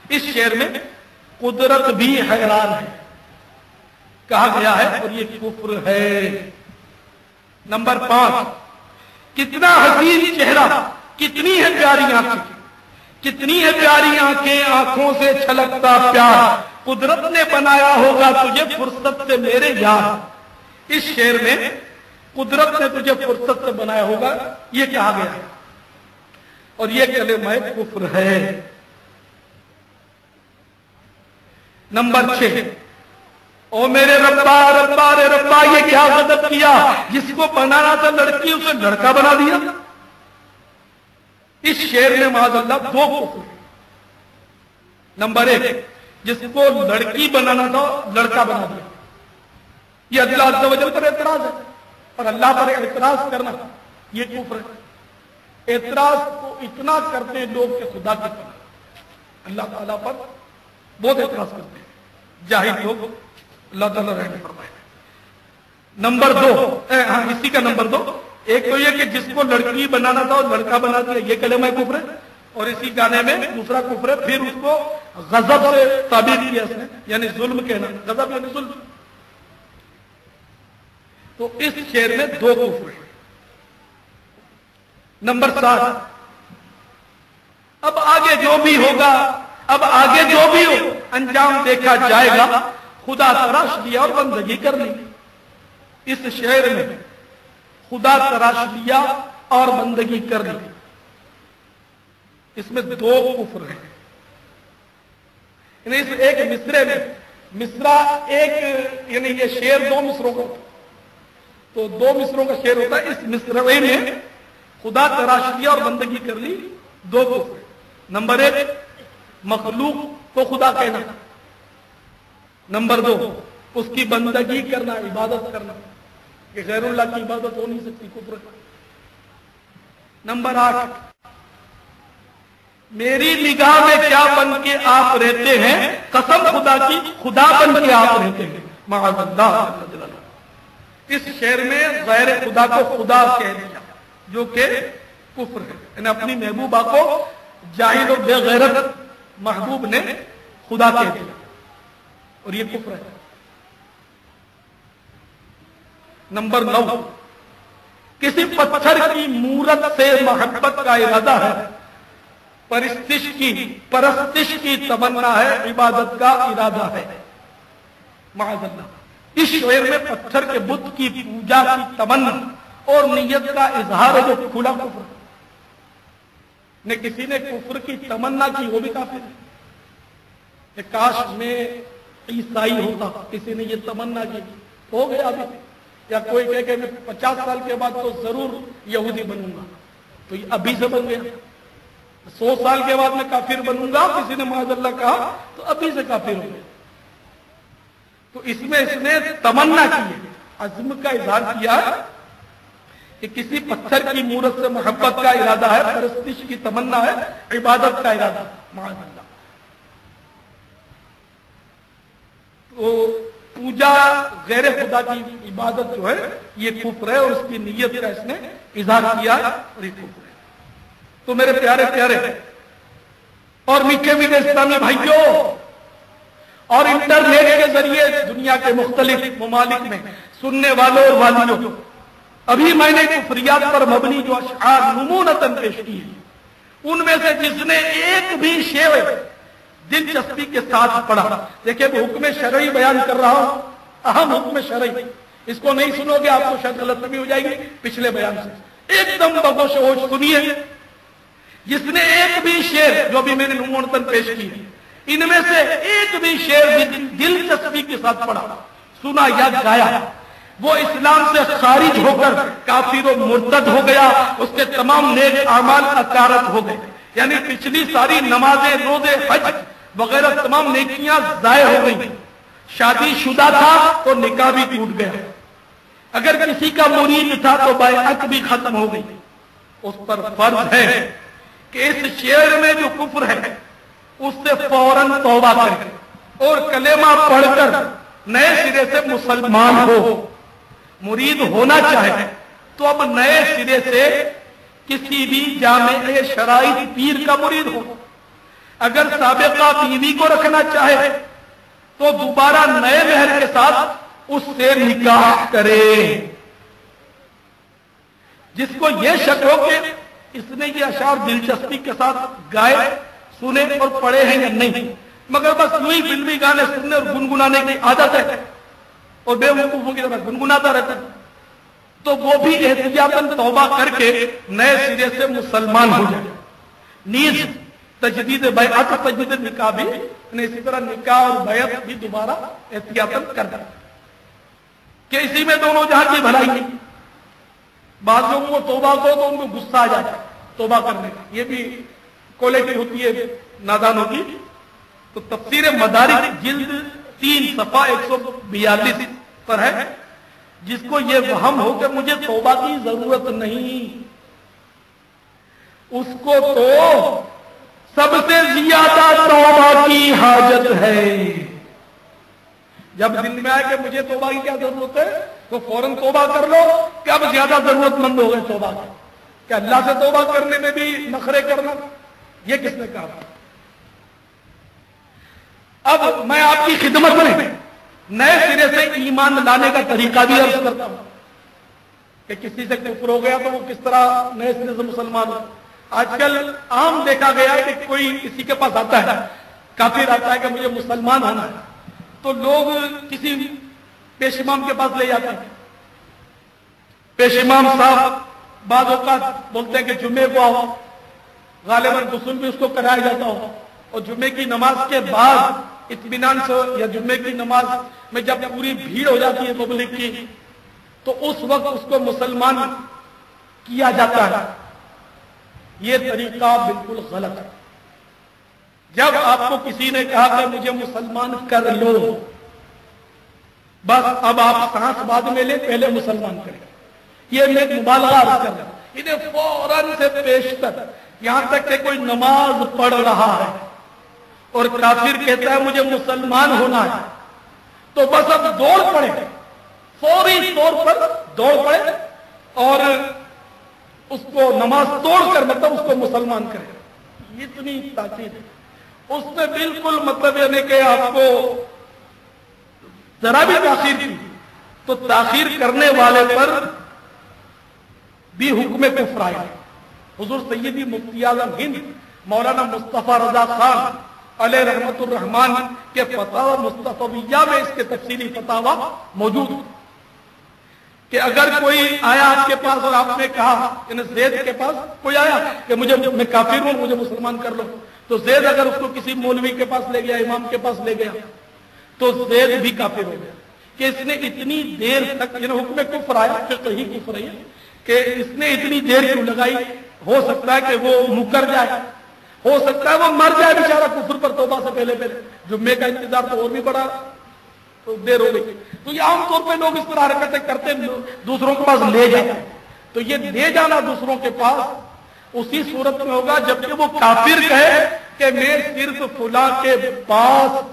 اس شعر میں قدرت بھی حیران ہے کہا گیا ہے اور یہ کفر ہے۔ نمبر 5، کتنا حسین چہرہ، کتنی ہے پیاری آنکھیں، کتنی ہے پیاری آنکھیں، آنکھوں سے چھلکتا پیار، قدرت نے بنایا ہوگا تجھے فرصت سے میرے یار۔ اس شعر میں قدرت نے تجھے فرصت سے بنایا ہوگا یہ کہا گیا ہے اور یہ کلمہ کفر ہے۔ نمبر 6، او میرے ربا ربا رے ربا، یہ کیا غضب کیا، جس کو بنانا تھا لڑکی اسے لڑکا بنا دیا۔ اس شعر میں معاذ اللہ 2 کفر۔ نمبر 1، جس کو لڑکی بنانا تھا لڑکا بنا دیا، یہ اللہ عز و جل پر اعتراض ہے، اور اللہ پر اعتراض کرنا یہ کفر ہے۔ اعتراض کو اتنا کرتے ہیں لوگ کہ خدا کی طرح اللہ تعالیٰ پر بہت اعتراض کرتے ہیں جاہل لوگ، اللہ تعالیٰ رحم فرمائے۔ نمبر 2، اسی کا نمبر 2، ایک تو یہ کہ جس کو لڑکی بنانا تھا اور لڑکا بنا دیا، یہ کلمہ کفر ہے، اور اسی گانے میں دوسرا کفر ہے، پھر اس کو غضب سے تعبیر کیا اس نے، یعنی ظلم کہنا، غضب یعنی ظلم۔ تو اس شعر میں 2 کفر ہیں۔ نمبر 7، اب آگے جو بھی ہوگا، اب آگے جو بھی ہو انجام دیکھا جائے گا، خدا تراش لیا اور بندگی کر لی۔ اس شعر میں خدا تراش لیا اور بندگی کر لی، اس میں 2 کفر ہیں۔ یعنی اس ایک مصرے میں، مصرع ایک، یعنی یہ شعر 2 مصروں کا، تو 2 مصروں کا شعر ہوتا ہے، اس مصرعے میں خدا تراش لیا اور بندگی کر لی، 2 کفر۔ نمبر 1، مخلوق کو خدا کہنا، نمبر 2، اس کی بندگی کرنا، عبادت کرنا، کہ غیر اللہ کی عبادت ہو نہیں سکتی، کفر۔ نمبر 8، میری نگاہ میں کیا بن کے آپ رہتے ہیں، قسم خدا کی خدا بن کے آپ رہتے ہیں، معاذ اللہ۔ اس شعر میں غیر خدا کو خدا کہہ دیا جو کہ کفر ہے، یعنی اپنی محبوبہ کو جاہل و بے غیرت محبوب نے خدا کہہ دیا اور یہ کفر ہے۔ نمبر 9، کسی پتھر کی مورت سے محبت کا ارادہ ہے، پرستش کی تمنا ہے، عبادت کا ارادہ ہے، معاذ اللہ۔ اس شعر میں پتھر کے بت کی پوجا کی تمنا اور نیت کا اظہار ہے جو کھلا کفر ہے۔ نے کسی نے کفر کی تمنا کی وہ بھی کافر ہے، کہ کاش میں عیسائی ہوتا، کسی نے یہ تمنا کی، ہو گیا ابھی، یا کوئی کہے کہ میں 50 سال کے بعد تو ضرور یہودی بنوں گا، تو یہ ابھی سے بن گیا۔ 100 سال کے بعد میں کافر بنوں گا، کسی نے معاذ اللہ کہا تو ابھی سے کافر ہو گیا۔ تو اس میں اس نے تمنا کی ہے، عزم کا اظہار کیا ہے کہ کسی پتھر کی مورت سے محبت کا ارادہ ہے، پرستش کی تمنا ہے، عبادت کا ارادہ، معاذ اللہ۔ تو پوجا غیر خدا کی عبادت جو ہے یہ کفر ہے، اور اس کی نیت کا اس نے اظہار کیا اور یہ کفر ہے۔ تو میرے پیارے پیارے اور میٹھے میٹھے اسلامی بھائیوں، اور انٹرنیٹ کے ذریعے دنیا کے مختلف ممالک میں سننے والوں اور والیوں، ابھی میں نے کفریات پر مبنی جو اشعار نمونتاً پیش کی ہیں، ان میں سے جس نے ایک بھی شعر دلچسپی کے ساتھ پڑھا، دیکھیں میں حکم شرعی بیان کر رہا ہوں، اہم حکم شرعی، اس کو نہیں سنو گے آپ کو شاید غلط فہمی ہو جائے گی پچھلے بیان سے، ایک دم بگوش ہوش سنیے۔ جس نے ایک بھی شعر جو بھی میں نے نمونتاً پیش کی، ان میں سے ایک بھی شعر دلچسپی کے ساتھ پڑھا، سنا یا گایا، وہ اسلام سے خارج ہو کر کافر و مرتد ہو گیا، اس کے تمام نیک اعمال اکارت ہو گئے، یعنی پچھلی ساری نمازیں، روزے، حج وغیرہ تمام نیکیاں ضائع ہو گئی۔ شادی شدہ تھا تو نکاح بھی ٹوٹ گیا، اگر کسی کا مرید تھا تو بیعت بھی ختم ہو گئی۔ اس پر فرض ہے کہ اس شعر میں جو کفر ہے اس سے فوراً توبہ کرے اور کلمہ پڑھ کر نئے سرے سے مسلمان ہو۔ مرید ہونا چاہے تو اب نئے سرے سے کسی بھی جامع شرائط پیر کا مرید ہو، اگر سابقہ بیوی کو رکھنا چاہے تو دوبارہ نئے مہر کے ساتھ اس سے نکاح کرے۔ جس کو یہ شک ہو کہ اس نے یہ اشعار دلچسپی کے ساتھ گائے، سنے اور پڑھے ہیں یا نہیں، مگر بس یوں ہی فلمی گانے سننے اور گنگنانے کی عادت ہے اور بے وقوفوں کی طرح گنگناتا رہتا ہے، تو وہ بھی احتیاطاً توبہ کر کے نئے سرے سے مسلمان ہو جائے۔ نیز تجدید بیعت اور تجدید نکاح بھی، اسی طرح نکاح اور بیعت بھی دوبارہ احتیاطاً کر دیں کہ اسی میں دونوں جہاں کی بھلائی نہیں۔ بعض لوگوں کو توبہ کو تو ان کو غصہ آ جاتا ہے توبہ کرنے کا، یہ بھی کوالٹی ہوتی ہے نادانوں کی۔ تو تفسیر مدارک جلد 3 صفحہ 142 پر ہے، جس کو یہ وہم ہو کہ مجھے توبہ کی ضرورت نہیں، اس کو تو سب سے زیادہ توبہ کی حاجت ہے۔ جب دل میں آئے کہ مجھے توبہ کی کیا ضرورت ہے تو فوراً توبہ کر لو کہ اب زیادہ ضرورت مند ہو گئے توبہ کی، کہ اللہ سے توبہ کرنے میں بھی نخرے کرنا، یہ کس نے کہا؟ اب میں آپ کی خدمت میں نئے سرے سے ایمان لانے کا طریقہ بھی عرض کرتا ہوں کہ کسی سے کفر ہو گیا تو وہ کس طرح نئے سرے سے مسلمان ہو۔ آج کل عام دیکھا گیا ہے کہ کوئی کسی کے پاس آتا ہے، کافر آتا ہے کہ مجھے مسلمان ہونا ہے، تو لوگ کسی پیش امام کے پاس لے جاتے ہیں۔ پیش امام صاحب بعض اوقات بولتے ہیں کہ جمعے کو آؤ، غالباً غسل بھی اس کو کرایا جاتا ہو، اور جمعے کی نماز کے بعد اطمینان سے، یا جمعے کی نماز میں جب پوری بھیڑ ہو جاتی ہے پبلک کی، تو اس وقت اس کو مسلمان کیا جاتا ہے۔ یہ طریقہ بالکل غلط ہے۔ جب آپ کو کسی نے کہا کہ مجھے مسلمان کر لو، بس اب آپ سانس بعد میں لیں، پہلے مسلمان کریں۔ یہ میں مبالغہ کر رہا ہوں، انہیں فوراً سے پیشتر، یہاں تک کہ کوئی نماز پڑھ رہا ہے اور کافر کہتا ہے مجھے مسلمان ہونا ہے، تو بس اب دوڑ پڑے، فوری طور پر دوڑ پڑے اور اس کو نماز توڑ کر مطلب اس کو مسلمان کرے۔ اتنی تاکید ہے اس میں، بالکل مطلب یہ نہیں کہ آپ کو ذرا بھی تاخیر کی تو تاخیر کرنے والے پر بھی حکم کفر آیا۔ حضور سیدی مفتی اعظم ہند مولانا مصطفیٰ رضا خان علیہ رحمت الرحمان کے فتاوی مصطفیہ میں اس کے تفصیلی فتاوی موجود ہے کہ اگر کوئی آیا آپ کے پاس اور آپ نے کہا، یعنی زید کے پاس کوئی آیا کہ میں کافر ہوں، مجھے مسلمان کر لو، تو زید اگر اس کو کسی مولوی کے پاس لے گیا، امام کے پاس لے گیا، تو زید بھی کافر ہو گیا کہ اس نے اتنی دیر تک، یعنی حکم کفر آیا، فقہی کفر ہے کہ اس نے اتنی دیر کیوں لگائی۔ ہو سکتا ہے کہ وہ مکر جائے، ہو سکتا ہے وہ مر جائے بیچارہ کفر پر توبہ سے پہلے جمعے کا انتظار تو اور بھی بڑا دیر ہو گئی۔ تو یہ عام طور پہ لوگ اس طرح حرکتیں کرتے ہیں، دوسروں کے پاس لے جاتے ہیں۔ تو یہ لے جانا دوسروں کے پاس اسی صورت میں ہوگا جبکہ وہ کافر کہے کہ میں صرف فلاں کے پاس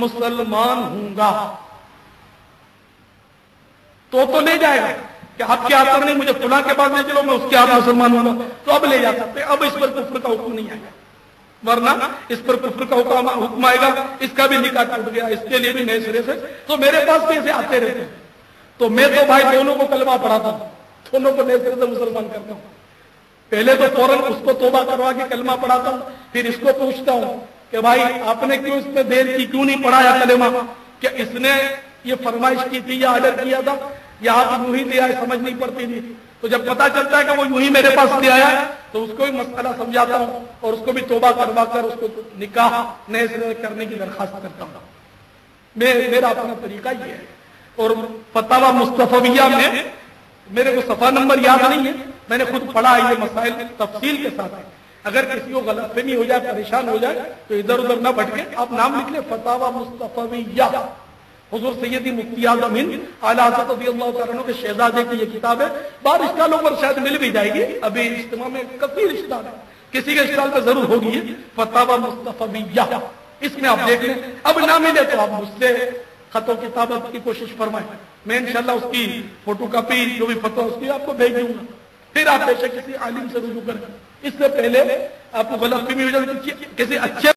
مسلمان ہوں گا، تو لے جائے گا کہ آپ کے ہاتھ نہیں، مجھے فلاں کے پاس لے چلو، میں اس کے ہاتھ مسلمان ہوں گا، تو اب لے جا سکتے۔ اب اس پر کفر کا حکم نہیں آئے گا، ورنہ اس پر کفر کا حکم آئے گا، اس کا بھی نکاح ٹوٹ گیا، اس کے لیے بھی نئے سرے سے۔ تو میرے پاس بھی ایسے آتے رہتے ہیں، تو میں تو بھائی دونوں کو کلمہ پڑھاتا ہوں، دونوں کو نئے سرے سے مسلمان کرتا ہوں۔ پہلے تو فوراً اس کو توبہ کروا کے کلمہ پڑھاتا ہوں، پھر اس کو پوچھتا ہوں کہ بھائی آپ نے کیوں اس میں دیر کی، کیوں نہیں پڑھایا کلمہ؟ کہ اس نے یہ فرمائش کی تھی یا آرڈر کیا تھا، یا آپ یوں ہی لے آئے، سمجھ نہیں پڑتی تھی۔ تو جب پتا چلتا ہے کہ وہ یوں ہی میرے پاس لے آیا ہے تو اس کو بھی مسئلہ سمجھاتا ہوں اور اس کو بھی توبہ کروا کر اس کو نکاح نئے سے کرنے کی درخواست کرتا ہوں۔ میرا اپنا طریقہ یہ ہے۔ اور فتاوی مصطفیہ میں میرے کو صفحہ نمبر یاد نہیں ہے، میں نے خود پڑھا، یہ مسائل تفصیل کے ساتھ ہے۔ اگر کسی کو غلط فہمی ہو جائے، پریشان ہو جائے تو ادھر ادھر نہ بھٹکے، آپ نام لکھ لیں فتاوی مصطفیہ، حضور سیدی مفتی اعظم ہند اعلیٰ حضرت رضی اللہ تعالیٰ عنہ کے شہزادے کی یہ کتاب ہے۔ بعض اسٹالوں پر شاید مل بھی جائے گی، ابھی اجتماع میں کثیر اسٹال ہے، کسی کے اسٹال پہ ضرور ہوگی فتاوی مصطفیہ، اس میں آپ دیکھ لیں۔ اب نہ ملے تو آپ مجھ سے خط و کتابت کی کوشش فرمائیں، میں انشاءاللہ اس کی فوٹو کاپی جو بھی فتویٰ اس کی آپ کو بھیج دوں گا، پھر آپ بے شک کسی عالم سے رجوع کریں۔ اس سے پہلے آپ کو غلط فہمی ہو جائے، کسی اچھے